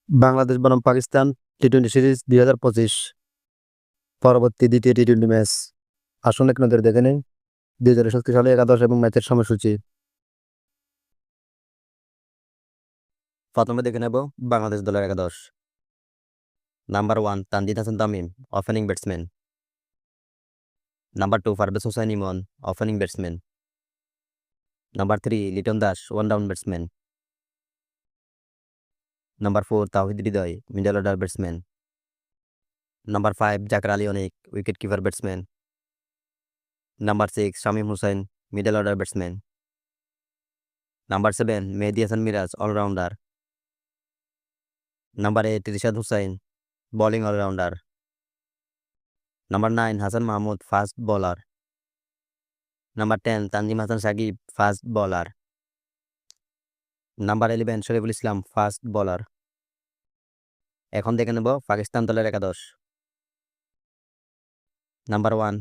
বাংলাদেশ বনাম পাকিস্তান টি-20 সিরিজ 2025 পরবর্তী দ্বিতীয় টি-20 ম্যাচ। আসুন এক নজরে দেখে নিন 2026 সালে একাদশ এবং ম্যাচের সময়সূচি। প্রথমে দেখে নেব বাংলাদেশ দলের একাদশ। Number 1 Tanzid Hasan Tamim, opening batsman. Number 2 Parvez Hossain Emon, opening batsman. Number 3 Liton Das, one down batsman. Number 4 Towhid Hridoy, middle order batsman. Number 5 Jaker Ali Anik, wicket keeper batsman. Number 6 Shamim Hossain, middle order batsman. Number 7 Mehedi Hasan Miraz, allrounder. Number 8 Rishad Hossain, bowling allrounder. Number 9 Hasan Mahmud, fast bowler. Number 10 Tanzim Hasan Shakib, fast bowler. Number 11 Shoriful Islam, fast bowler. এখন দেখে নেব পাকিস্তান দলের একাদশ। Number 1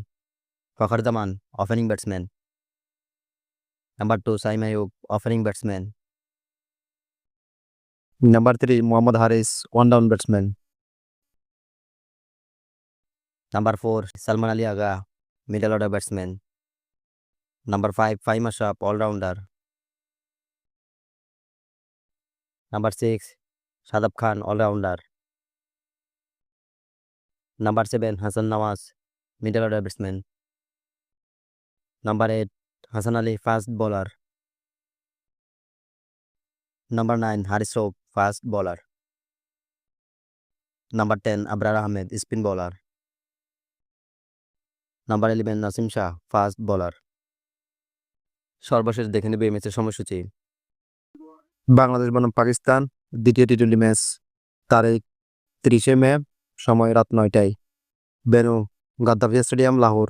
Fakhar Zaman, opening batsman. Number 2 Saim Ayub, opening batsman. Number 3 Mohammad Haris, one down batsman. Number 4 Salman Ali Agha, middle order batsman. Number 5 Faheem Ashraf, allrounder. Number 6 Shadab Khan, allrounder. Number 7 Hasan Nawaz, middle order batsman. Number 8 Hasan Ali, fast bowler. Number 9 Haris Rauf, fast bowler. Number 10 Abrar Ahmed, spin bowler. Number 11 Nasim Shah, fast bowler. সর্বশেষ দেখে নেবে এই ম্যাচের সময়সূচি। বাংলাদেশ বনাম পাকিস্তান দ্বিতীয় টি-20 match, তারিখ 30 মে, সময় রাত 9টায়। Venue Gaddafi stadium, Lahore.